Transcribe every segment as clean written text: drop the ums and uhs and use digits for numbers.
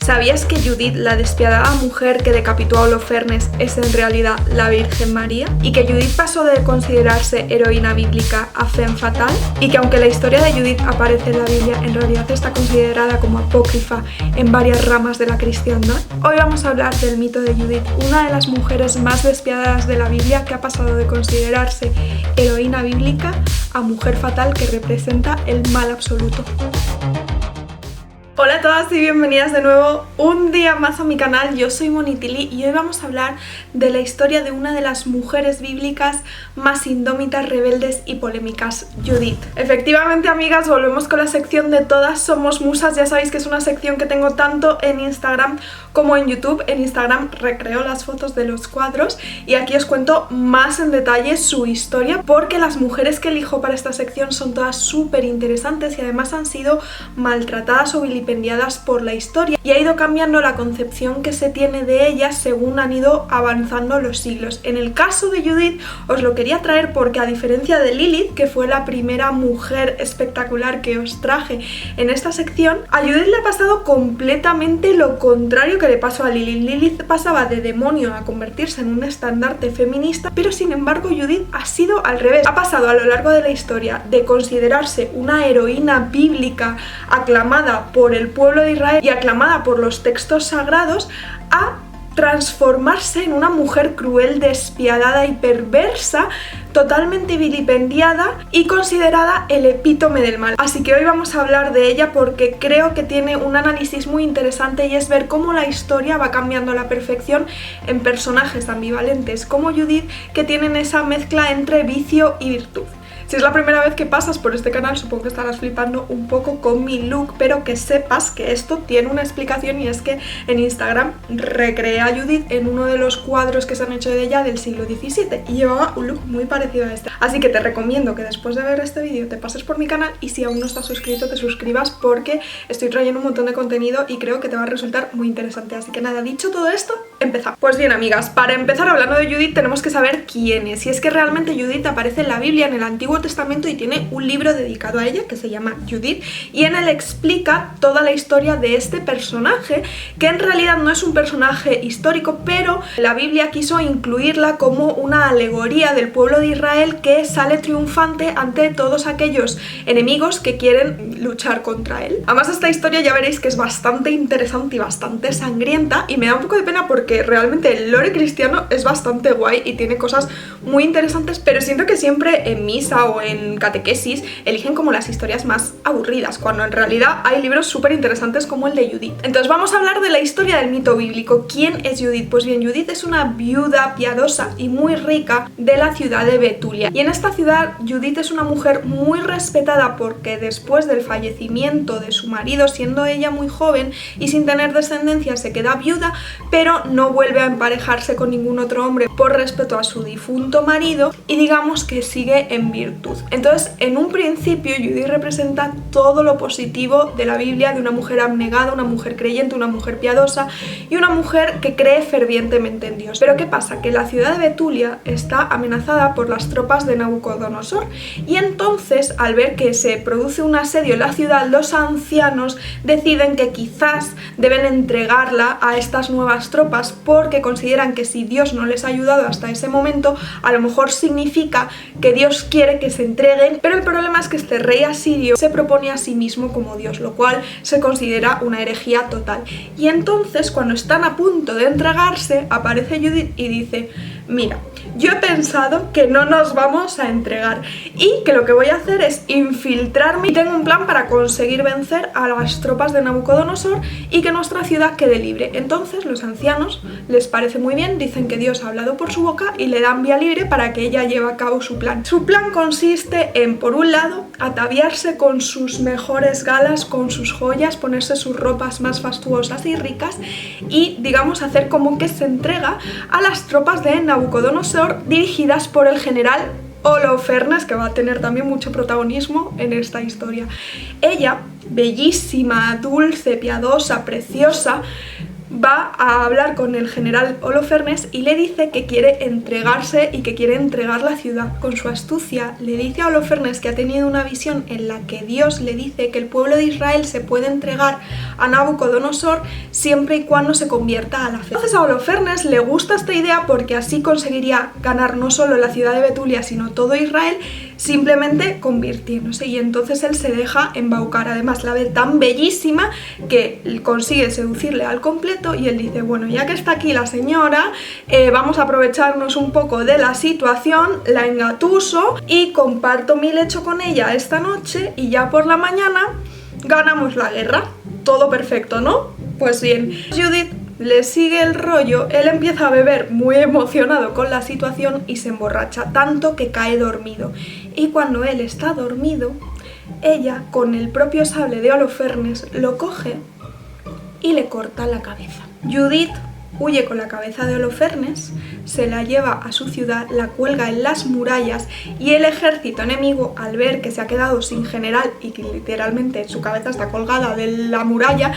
¿Sabías que Judith, la despiadada mujer que decapitó a Holofernes, es en realidad la Virgen María? ¿Y que Judith pasó de considerarse heroína bíblica a femme fatale? ¿Y que aunque la historia de Judith aparece en la Biblia, en realidad está considerada como apócrifa en varias ramas de la cristiandad? Hoy vamos a hablar del mito de Judith, una de las mujeres más despiadadas de la Biblia que ha pasado de considerarse heroína bíblica a mujer fatal que representa el mal absoluto. Hola a todas y bienvenidas de nuevo un día más a mi canal. Yo soy Monitili y hoy vamos a hablar de la historia de una de las mujeres bíblicas más indómitas, rebeldes y polémicas, Judith. Efectivamente, amigas, volvemos con la sección de Todas somos musas. Ya sabéis que es una sección que tengo tanto en Instagram como en YouTube. En Instagram recreo las fotos de los cuadros y aquí os cuento más en detalle su historia, porque las mujeres que elijo para esta sección son todas súper interesantes y además han sido maltratadas o vilipendiadas por la historia y ha ido cambiando la concepción que se tiene de ellas según han ido avanzando los siglos. En el caso de Judith os lo quería traer porque, a diferencia de Lilith, que fue la primera mujer espectacular que os traje en esta sección, a Judith le ha pasado completamente lo contrario que le pasó a Lilith. Lilith pasaba de demonio a convertirse en un estandarte feminista, pero sin embargo Judith ha sido al revés. Ha pasado a lo largo de la historia de considerarse una heroína bíblica aclamada por el pueblo de Israel y aclamada por los textos sagrados a transformarse en una mujer cruel, despiadada y perversa, totalmente vilipendiada y considerada el epítome del mal. Así que hoy vamos a hablar de ella porque creo que tiene un análisis muy interesante y es ver cómo la historia va cambiando a la perfección en personajes ambivalentes como Judith, que tienen esa mezcla entre vicio y virtud. Si es la primera vez que pasas por este canal, supongo que estarás flipando un poco con mi look, pero que sepas que esto tiene una explicación, y es que en Instagram recreé a Judith en uno de los cuadros que se han hecho de ella del siglo XVII y llevaba un look muy parecido a este. Así que te recomiendo que después de ver este vídeo te pases por mi canal y si aún no estás suscrito te suscribas, porque estoy trayendo un montón de contenido y creo que te va a resultar muy interesante. Así que nada, dicho todo esto, empezamos. Pues bien, amigas, para empezar hablando de Judith tenemos que saber quién es. Y es que realmente Judith aparece en la Biblia, en el Antiguo Testamento, y tiene un libro dedicado a ella que se llama Judith, y en él explica toda la historia de este personaje, que en realidad no es un personaje histórico, pero la Biblia quiso incluirla como una alegoría del pueblo de Israel que sale triunfante ante todos aquellos enemigos que quieren luchar contra él. Además, esta historia ya veréis que es bastante interesante y bastante sangrienta, y me da un poco de pena porque realmente el lore cristiano es bastante guay y tiene cosas muy interesantes, pero siento que siempre en misa o en catequesis eligen como las historias más aburridas, cuando en realidad hay libros súper interesantes como el de Judith. Entonces vamos a hablar de la historia del mito bíblico. ¿Quién es Judith? Pues bien, Judith es una viuda piadosa y muy rica de la ciudad de Betulia, y en esta ciudad Judith es una mujer muy respetada porque después del fallecimiento de su marido, siendo ella muy joven y sin tener descendencia, se queda viuda, pero no vuelve a emparejarse con ningún otro hombre por respeto a su difunto marido, y digamos que sigue en virtud. Entonces, en un principio Judith representa todo lo positivo de la Biblia, de una mujer abnegada, una mujer creyente, una mujer piadosa y una mujer que cree fervientemente en Dios. Pero ¿qué pasa? Que la ciudad de Betulia está amenazada por las tropas de Nabucodonosor, y entonces, al ver que se produce un asedio en la ciudad, los ancianos deciden que quizás deben entregarla a estas nuevas tropas, porque consideran que si Dios no les ha ayudado hasta ese momento, a lo mejor significa que Dios quiere que se entreguen. Pero el problema es que este rey asirio se propone a sí mismo como Dios, lo cual se considera una herejía total. Y entonces, cuando están a punto de entregarse, aparece Judith y dice: mira, yo he pensado que no nos vamos a entregar y que lo que voy a hacer es infiltrarme, y tengo un plan para conseguir vencer a las tropas de Nabucodonosor y que nuestra ciudad quede libre. Entonces los ancianos les parece muy bien, dicen que Dios ha hablado por su boca y le dan vía libre para que ella lleve a cabo su plan. Su plan consiste en, por un lado, ataviarse con sus mejores galas, con sus joyas, ponerse sus ropas más fastuosas y ricas y, digamos, hacer como que se entrega a las tropas de Nabucodonosor, dirigidas por el general Holofernes, que va a tener también mucho protagonismo en esta historia. Ella, bellísima, dulce, piadosa, preciosa, va a hablar con el general Holofernes y le dice que quiere entregarse y que quiere entregar la ciudad. Con su astucia le dice a Holofernes que ha tenido una visión en la que Dios le dice que el pueblo de Israel se puede entregar a Nabucodonosor siempre y cuando se convierta a la fe. Entonces a Holofernes le gusta esta idea porque así conseguiría ganar no solo la ciudad de Betulia sino todo Israel, simplemente convirtiéndose, y entonces él se deja embaucar. Además la ve tan bellísima que consigue seducirle al completo y él dice, bueno, ya que está aquí la señora, vamos a aprovecharnos un poco de la situación, la engatuso y comparto mi lecho con ella esta noche y ya por la mañana ganamos la guerra. Todo perfecto, ¿no? Pues bien, Judith le sigue el rollo, él empieza a beber muy emocionado con la situación y se emborracha tanto que cae dormido. Y cuando él está dormido, ella, con el propio sable de Holofernes, lo coge y le corta la cabeza. Judith huye con la cabeza de Holofernes, se la lleva a su ciudad, la cuelga en las murallas y el ejército enemigo, al ver que se ha quedado sin general y que literalmente su cabeza está colgada de la muralla,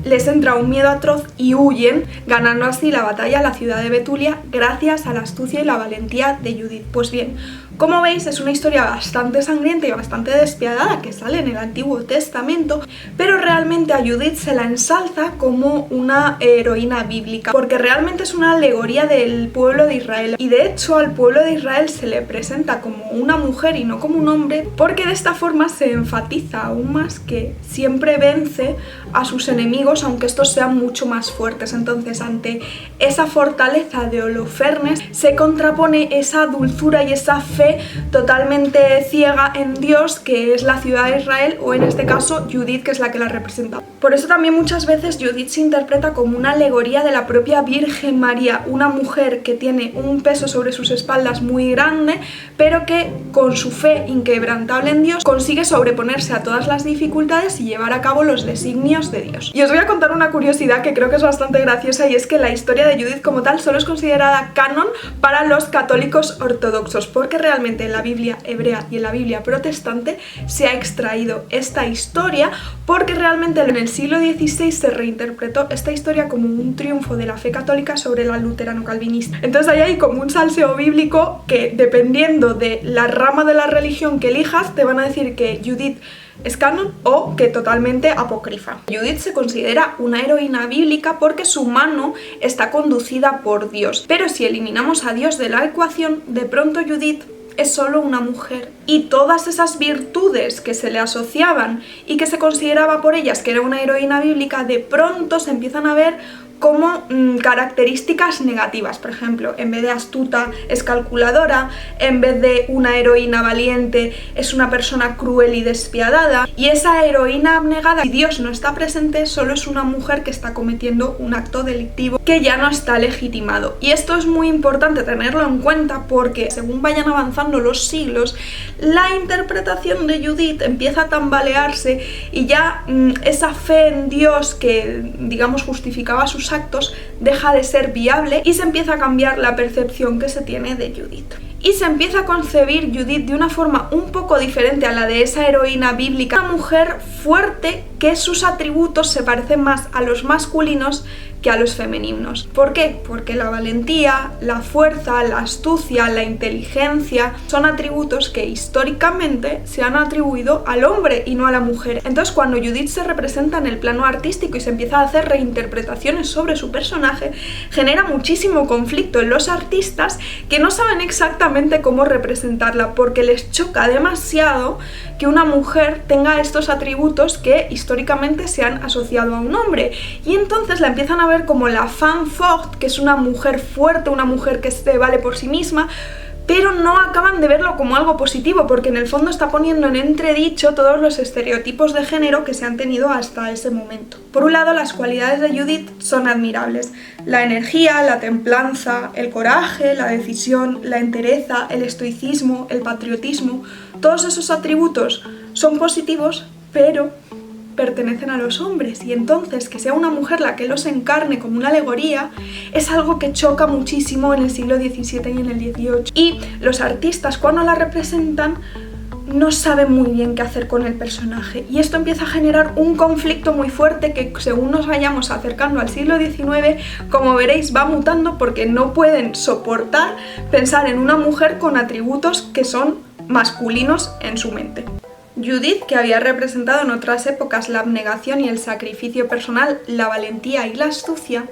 les entra un miedo atroz y huyen, ganando así la batalla a la ciudad de Betulia gracias a la astucia y la valentía de Judith. Pues bien, como veis, es una historia bastante sangrienta y bastante despiadada que sale en el Antiguo Testamento, pero realmente a Judith se la ensalza como una heroína bíblica, porque realmente es una alegoría del pueblo de Israel. Y de hecho al pueblo de Israel se le presenta como una mujer y no como un hombre, porque de esta forma se enfatiza aún más que siempre vence a sus enemigos, aunque estos sean mucho más fuertes. Entonces, ante esa fortaleza de Holofernes se contrapone esa dulzura y esa fe totalmente ciega en Dios, que es la ciudad de Israel, o en este caso Judith, que es la que la representa. Por eso también muchas veces Judith se interpreta como una alegoría de la propia Virgen María, una mujer que tiene un peso sobre sus espaldas muy grande, pero que con su fe inquebrantable en Dios consigue sobreponerse a todas las dificultades y llevar a cabo los designios de Dios. Y os voy a contar una curiosidad que creo que es bastante graciosa, y es que la historia de Judith como tal solo es considerada canon para los católicos ortodoxos, porque realmente en la Biblia hebrea y en la Biblia protestante se ha extraído esta historia, porque realmente en el siglo XVI se reinterpretó esta historia como un triunfo de la fe católica sobre la luterano-calvinista. Entonces ahí hay como un salseo bíblico que, dependiendo de la rama de la religión que elijas, te van a decir que Judith es canon o que totalmente apócrifa. Judith se considera una heroína bíblica porque su mano está conducida por Dios, pero si eliminamos a Dios de la ecuación, de pronto Judith es solo una mujer, y todas esas virtudes que se le asociaban y que se consideraba por ellas que era una heroína bíblica, de pronto se empiezan a ver como características negativas. Por ejemplo, en vez de astuta es calculadora, en vez de una heroína valiente es una persona cruel y despiadada, y esa heroína abnegada, si Dios no está presente, solo es una mujer que está cometiendo un acto delictivo que ya no está legitimado. Y esto es muy importante tenerlo en cuenta, porque según vayan avanzando los siglos, la interpretación de Judith empieza a tambalearse y ya esa fe en Dios que, digamos, justificaba sus actos deja de ser viable, y se empieza a cambiar la percepción que se tiene de Judith. Y se empieza a concebir Judith de una forma un poco diferente a la de esa heroína bíblica, una mujer fuerte que sus atributos se parecen más a los masculinos que a los femeninos. ¿Por qué? Porque la valentía, la fuerza, la astucia, la inteligencia son atributos que históricamente se han atribuido al hombre y no a la mujer. Entonces, cuando Judith se representa en el plano artístico y se empieza a hacer reinterpretaciones sobre su personaje, genera muchísimo conflicto en los artistas que no saben exactamente cómo representarla, porque les choca demasiado que una mujer tenga estos atributos que históricamente se han asociado a un hombre, y entonces la empiezan a ver como la femme forte, que es una mujer fuerte, una mujer que se vale por sí misma, pero no acaban de verlo como algo positivo, porque en el fondo está poniendo en entredicho todos los estereotipos de género que se han tenido hasta ese momento. Por un lado, las cualidades de Judith son admirables: la energía, la templanza, el coraje, la decisión, la entereza, el estoicismo, el patriotismo. Todos esos atributos son positivos, pero pertenecen a los hombres, y entonces que sea una mujer la que los encarne como una alegoría es algo que choca muchísimo en el siglo XVII y en el XVIII. Y los artistas, cuando la representan, no sabe muy bien qué hacer con el personaje y esto empieza a generar un conflicto muy fuerte que según nos vayamos acercando al siglo XIX, como veréis, va mutando porque no pueden soportar pensar en una mujer con atributos que son masculinos en su mente. Judith, que había representado en otras épocas la abnegación y el sacrificio personal, la valentía y la astucia,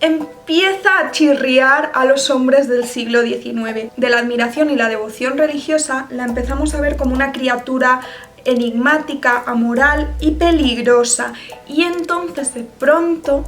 empieza a chirriar a los hombres del siglo XIX. De la admiración y la devoción religiosa la empezamos a ver como una criatura enigmática, amoral y peligrosa. Y entonces de pronto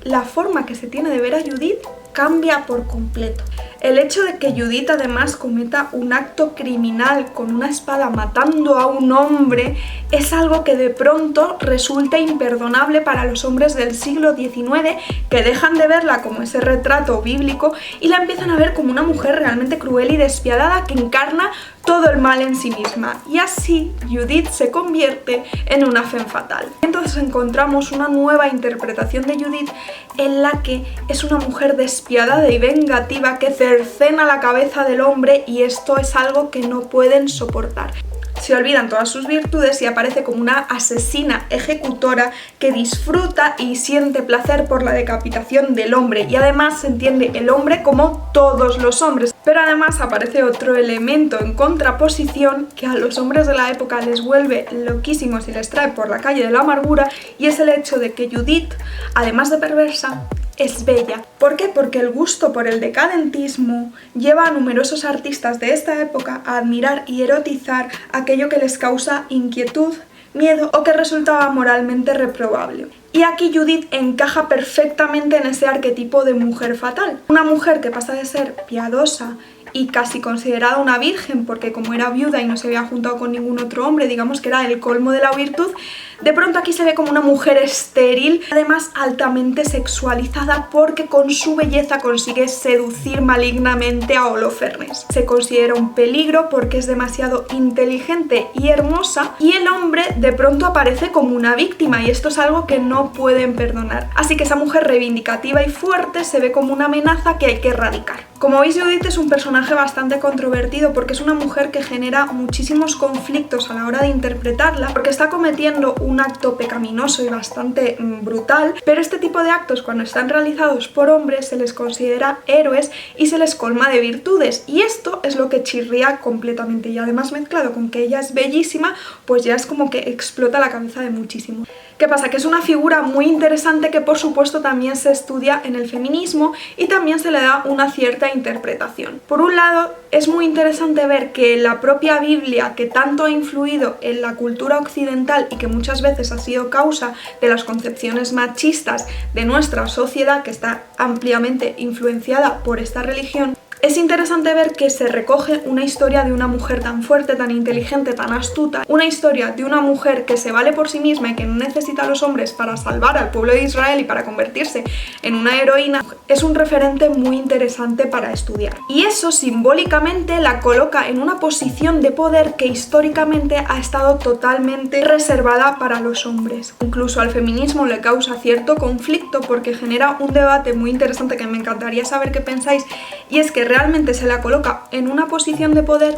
la forma que se tiene de ver a Judith cambia por completo. El hecho de que Judith además cometa un acto criminal con una espada matando a un hombre es algo que de pronto resulta imperdonable para los hombres del siglo XIX, que dejan de verla como ese retrato bíblico y la empiezan a ver como una mujer realmente cruel y despiadada que encarna todo el mal en sí misma. Y así Judith se convierte en una femme fatale. Entonces encontramos una nueva interpretación de Judith en la que es una mujer despiadada y vengativa que cercena la cabeza del hombre y esto es algo que no pueden soportar. Se olvidan todas sus virtudes y aparece como una asesina ejecutora que disfruta y siente placer por la decapitación del hombre y además se entiende el hombre como todos los hombres. Pero además aparece otro elemento en contraposición que a los hombres de la época les vuelve loquísimos y les trae por la calle de la amargura y es el hecho de que Judith, además de perversa, es bella. ¿Por qué? Porque el gusto por el decadentismo lleva a numerosos artistas de esta época a admirar y erotizar aquello que les causa inquietud, miedo o que resultaba moralmente reprobable. Y aquí Judith encaja perfectamente en ese arquetipo de mujer fatal. Una mujer que pasa de ser piadosa y casi considerada una virgen porque como era viuda y no se había juntado con ningún otro hombre, digamos que era el colmo de la virtud, de pronto aquí se ve como una mujer estéril, además altamente sexualizada porque con su belleza consigue seducir malignamente a Holofernes. Se considera un peligro porque es demasiado inteligente y hermosa y el hombre de pronto aparece como una víctima y esto es algo que no pueden perdonar. Así que esa mujer reivindicativa y fuerte se ve como una amenaza que hay que erradicar. Como veis, Judith es un personaje bastante controvertido porque es una mujer que genera muchísimos conflictos a la hora de interpretarla porque está cometiendo un acto pecaminoso y bastante brutal, pero este tipo de actos cuando están realizados por hombres se les considera héroes y se les colma de virtudes y esto es lo que chirría completamente y además mezclado con que ella es bellísima pues ya es como que explota la cabeza de muchísimo. ¿Qué pasa? Que es una figura muy interesante que por supuesto también se estudia en el feminismo y también se le da una cierta interpretación. Por un lado, es muy interesante ver que la propia Biblia, que tanto ha influido en la cultura occidental y que muchas veces ha sido causa de las concepciones machistas de nuestra sociedad, que está ampliamente influenciada por esta religión, es interesante ver que se recoge una historia de una mujer tan fuerte, tan inteligente, tan astuta, una historia de una mujer que se vale por sí misma y que no necesita a los hombres para salvar al pueblo de Israel y para convertirse en una heroína. Es un referente muy interesante para estudiar. Y eso simbólicamente la coloca en una posición de poder que históricamente ha estado totalmente reservada para los hombres. Incluso al feminismo le causa cierto conflicto porque genera un debate muy interesante que me encantaría saber qué pensáis y es que realmente se la coloca en una posición de poder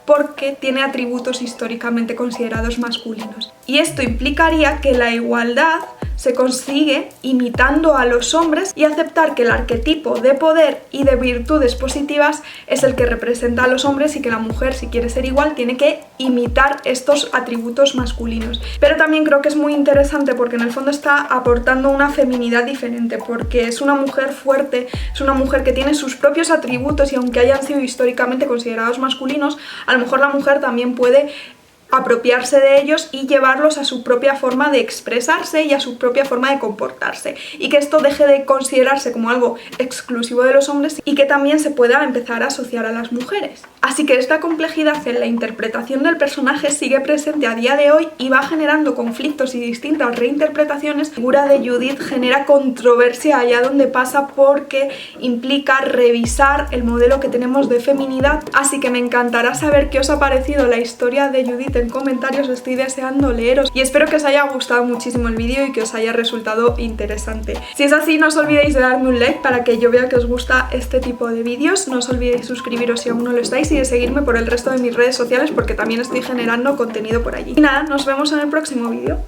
porque tiene atributos históricamente considerados masculinos. Y esto implicaría que la igualdad se consigue imitando a los hombres y aceptar que el arquetipo de poder y de virtudes positivas es el que representa a los hombres y que la mujer, si quiere ser igual, tiene que imitar estos atributos masculinos. Pero también creo que es muy interesante porque en el fondo está aportando una feminidad diferente, porque es una mujer fuerte, es una mujer que tiene sus propios atributos y aunque hayan sido históricamente considerados masculinos, a lo mejor la mujer también puede apropiarse de ellos y llevarlos a su propia forma de expresarse y a su propia forma de comportarse y que esto deje de considerarse como algo exclusivo de los hombres y que también se pueda empezar a asociar a las mujeres. Así que esta complejidad en la interpretación del personaje sigue presente a día de hoy y va generando conflictos y distintas reinterpretaciones. La figura de Judith genera controversia allá donde pasa porque implica revisar el modelo que tenemos de feminidad, así que me encantará saber qué os ha parecido la historia de Judith en comentarios, estoy deseando leeros y espero que os haya gustado muchísimo el vídeo y que os haya resultado interesante. Si es así, no os olvidéis de darme un like para que yo vea que os gusta este tipo de vídeos. No os olvidéis de suscribiros si aún no lo estáis y de seguirme por el resto de mis redes sociales porque también estoy generando contenido por allí. Y nada, nos vemos en el próximo vídeo.